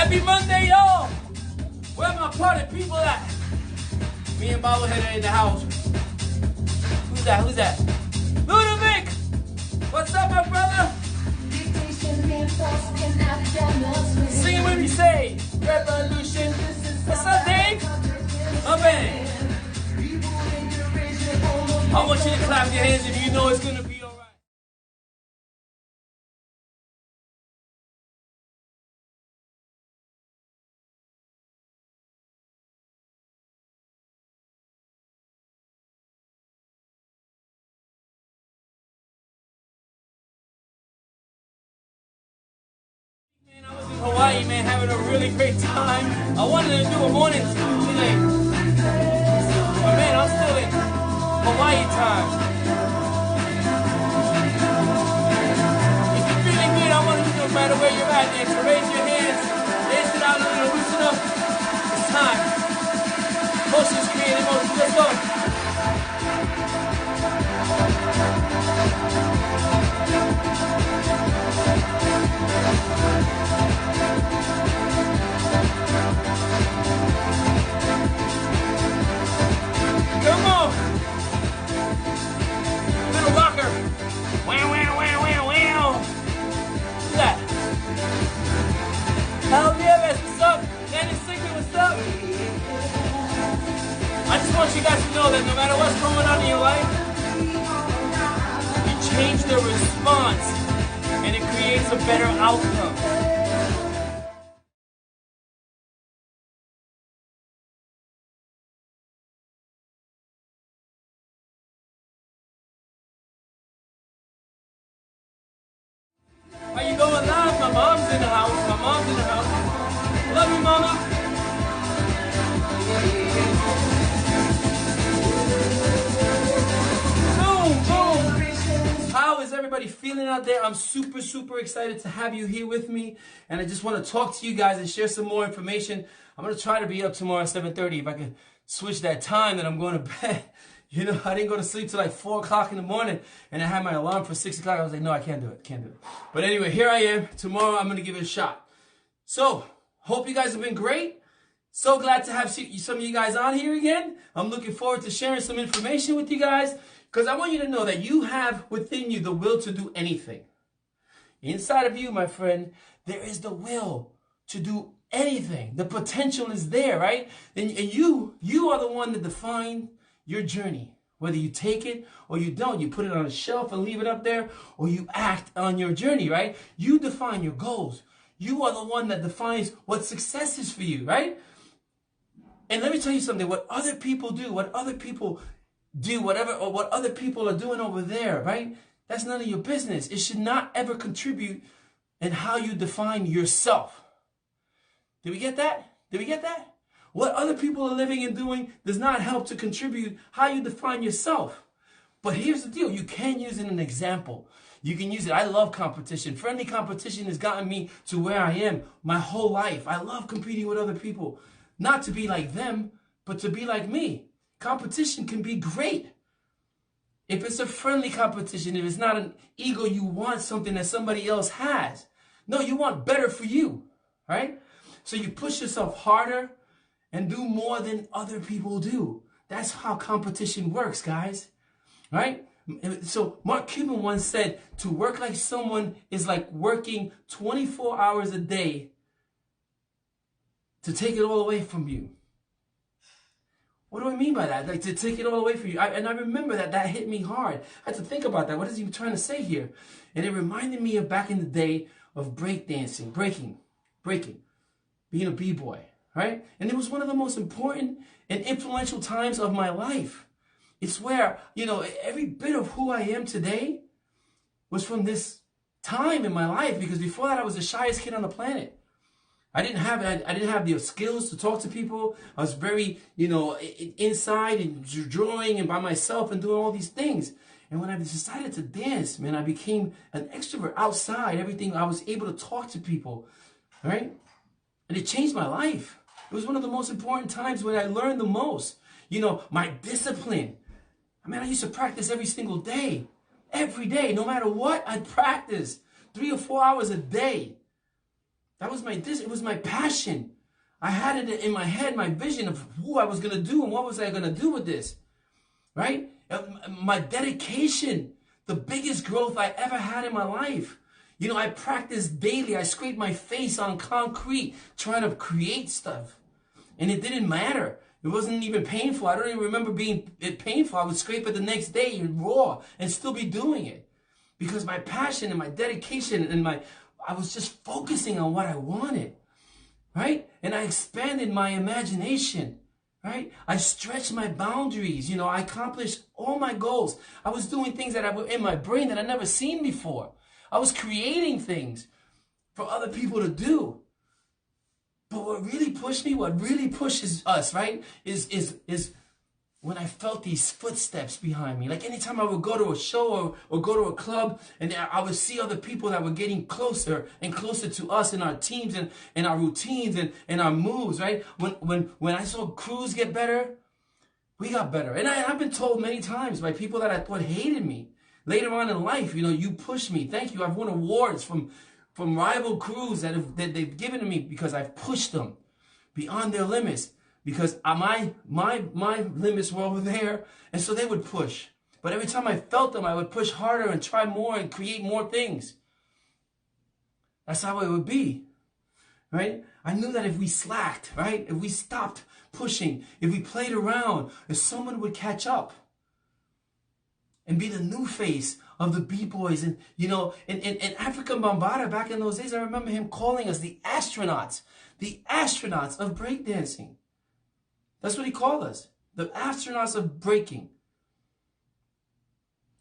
Happy Monday, y'all! Where my party people at? Me and Bobblehead are in the house. Who's that? Who's that? Ludovic! What's up, my brother? Sing it with me, say revolution. What's up, Dave? Oh, man. I want you to clap your hands if you know it's gonna be alright. Man, I was in Hawaii, man, having a really great time. I wanted to do a morning today. But man, I'm still in Hawaii time. If you're feeling good, I want you to know no matter where you're at next. So raise your hands, dance it out a little, loosen up. It's time. Motions create emotions. Let's go. Come on! Little rocker! Wow, wow, wow, wow, wow! What's that? Hell yeah, man, what's up? Danny Sigmund, what's up? I just want you guys to know that no matter what's going on in your life, you change the response and it creates a better outcome. How you going live? My mom's in the house. My mom's in the house. Love you, mama. Boom, boom. How is everybody feeling out there? I'm super, super excited to have you here with me. And I just want to talk to you guys and share some more information. I'm going to try to be up tomorrow at 7:30 if I can switch that time that I'm going to bed. You know, I didn't go to sleep till like 4 o'clock in the morning, and I had my alarm for 6 o'clock. I was like, no, I can't do it, can't do it. But anyway, here I am. Tomorrow, I'm going to give it a shot. So, hope you guys have been great. So glad to have some of you guys on here again. I'm looking forward to sharing some information with you guys, because I want you to know that you have within you the will to do anything. Inside of you, my friend, there is the will to do anything. The potential is there, right? And you are the one that defines your journey, whether you take it or you don't. You put it on a shelf and leave it up there, or you act on your journey, right? You define your goals. You are the one that defines what success is for you, right? And let me tell you something, what other people do, what other people are doing over there, right? That's none of your business. It should not ever contribute in how you define yourself. Did we get that? Did we get that? What other people are living and doing does not help to contribute how you define yourself. But here's the deal. You can use it as an example. You can use it. I love competition. Friendly competition has gotten me to where I am my whole life. I love competing with other people. Not to be like them, but to be like me. Competition can be great. If it's a friendly competition, if it's not an ego, you want something that somebody else has. No, you want better for you, right? So you push yourself harder and do more than other people do. That's how competition works, guys, right? So Mark Cuban once said, to work like someone is like working 24 hours a day to take it all away from you. What do I mean by that? Like, to take it all away from you. And I remember that hit me hard. I had to think about that. What is he trying to say here? And it reminded me of back in the day of breakdancing, breaking, being a b-boy. Right? And it was one of the most important and influential times of my life. It's where, you know, every bit of who I am today was from this time in my life, because before that I was the shyest kid on the planet. I didn't have the skills to talk to people. I was very, you know, inside and drawing and by myself and doing all these things. And when I decided to dance, man, I became an extrovert outside, everything. I was able to talk to people, right? And it changed my life. It was one of the most important times when I learned the most. You know, my discipline. I mean, I used to practice every single day. Every day, no matter what, I'd practice 3 or 4 hours a day. That was it was my passion. I had it in my head, my vision of who I was going to do and what was I going to do with this, right? My dedication, the biggest growth I ever had in my life. You know, I practiced daily. I scraped my face on concrete trying to create stuff. And it didn't matter. It wasn't even painful. I don't even remember it painful. I would scrape it the next day raw and still be doing it. Because my passion and my dedication and I was just focusing on what I wanted. Right? And I expanded my imagination. Right? I stretched my boundaries. You know, I accomplished all my goals. I was doing things that were in my brain that I'd never seen before. I was creating things for other people to do. But what really pushed me, what really pushes us, right, is when I felt these footsteps behind me. Like anytime I would go to a show or go to a club and I would see other people that were getting closer and closer to us in our teams and our routines and our moves, right? When I saw crews get better, we got better. And I've been told many times by people that I thought hated me. Later on in life, you know, you pushed me. Thank you. I've won awards from rival crews that they've given to me because I've pushed them beyond their limits. Because my limits were over there, and so they would push. But every time I felt them, I would push harder and try more and create more things. That's how it would be, right? I knew that if we slacked, right? If we stopped pushing, if we played around, if someone would catch up and be the new face of the B-boys. And, you know, in Afrika Bambaataa, back in those days, I remember him calling us the astronauts of breakdancing. That's what he called us, the astronauts of breaking.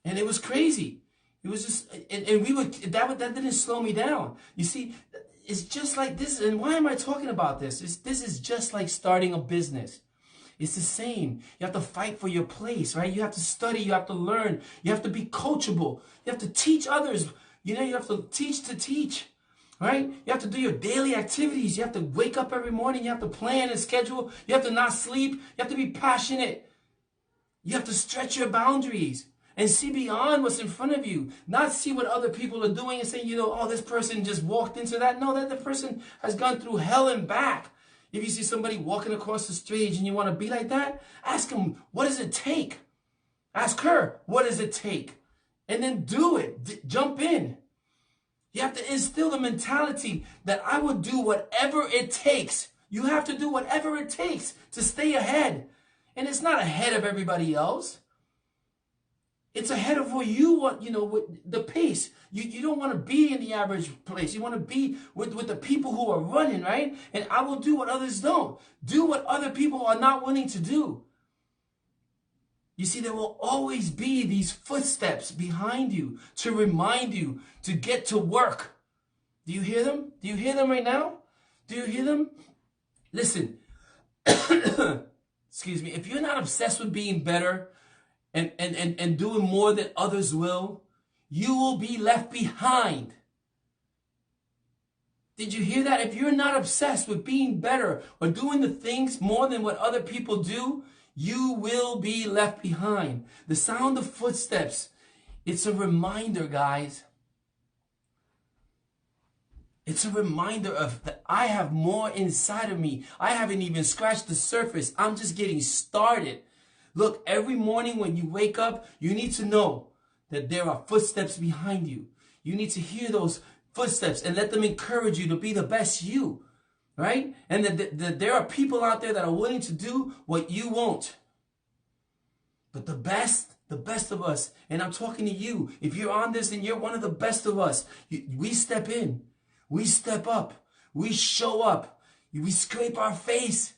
And it was crazy. It was just, and we would, that didn't slow me down. You see, it's just like this. And why am I talking about this? This is just like starting a business. It's the same. You have to fight for your place, right? You have to study. You have to learn. You have to be coachable. You have to teach others. You know, you have to teach, right? You have to do your daily activities. You have to wake up every morning. You have to plan and schedule. You have to not sleep. You have to be passionate. You have to stretch your boundaries and see beyond what's in front of you. Not see what other people are doing and say, you know, oh, this person just walked into that. No, that the person has gone through hell and back. If you see somebody walking across the stage and you want to be like that, ask them, what does it take? Ask her, what does it take? And then do it. Jump in. You have to instill the mentality that I will do whatever it takes. You have to do whatever it takes to stay ahead. And it's not ahead of everybody else. It's ahead of what you want, you know, with the pace. You don't want to be in the average place. You want to be with the people who are running, right? And I will do what others don't. Do what other people are not willing to do. You see, there will always be these footsteps behind you to remind you to get to work. Do you hear them? Do you hear them right now? Do you hear them? Listen, excuse me, if you're not obsessed with being better, and doing more than others will, you will be left behind. Did you hear that? If you're not obsessed with being better or doing the things more than what other people do, you will be left behind. The sound of footsteps, it's a reminder, guys. It's a reminder of that I have more inside of me. I haven't even scratched the surface. I'm just getting started. Look, every morning when you wake up, you need to know that there are footsteps behind you. You need to hear those footsteps and let them encourage you to be the best you, right? And that there are people out there that are willing to do what you won't. But the best of us, and I'm talking to you, if you're on this and you're one of the best of us, we step in, we step up, we show up, we scrape our face.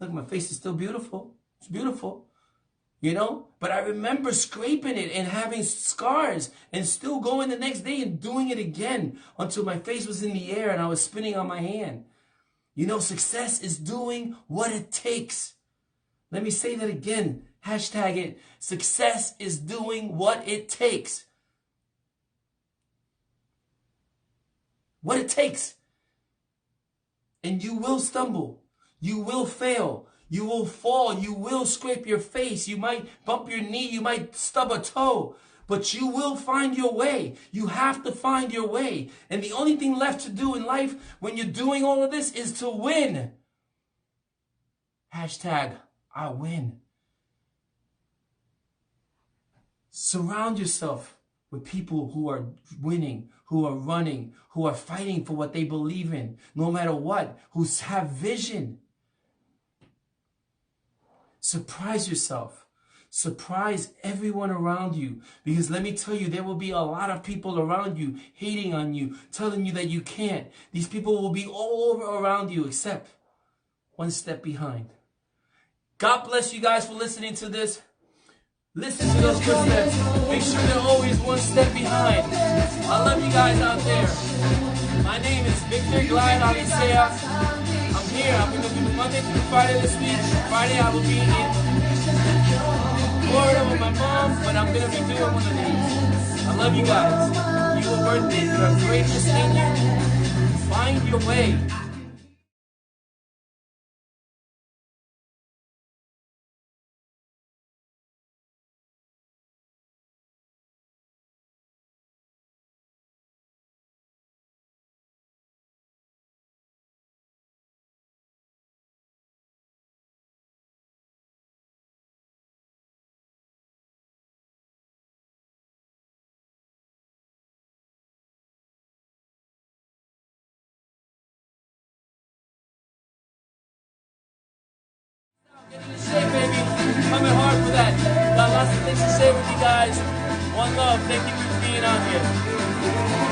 Look, my face is still beautiful. It's beautiful, you know? But I remember scraping it and having scars and still going the next day and doing it again until my face was in the air and I was spinning on my hand. You know, success is doing what it takes. Let me say that again. Hashtag it. Success is doing what it takes. What it takes. And you will stumble. You will fail. You will fall. You will scrape your face. You might bump your knee. You might stub a toe. but you will find your way. You have to find your way. And the only thing left to do in life when you're doing all of this is to win. Hashtag, I win. Surround yourself with people who are winning, who are running, who are fighting for what they believe in, no matter what, who have vision. Surprise yourself. Surprise everyone around you. Because let me tell you, there will be a lot of people around you hating on you, telling you that you can't. These people will be all over around you except one step behind. God bless you guys for listening to this. Listen to those footsteps. Make sure they're always one step behind. I love you guys out there. My name is Victor Glad Alisea. I'm here. I'm going to do Monday through Friday this week. Friday I will be in Florida with my mom, but I'm going to be doing one of these. I love you guys. You are worth it. You have greatness in you. Find your way. Get in shape, baby. Coming hard for that. Got lots of things to say with you guys. One love. Thank you for being out here.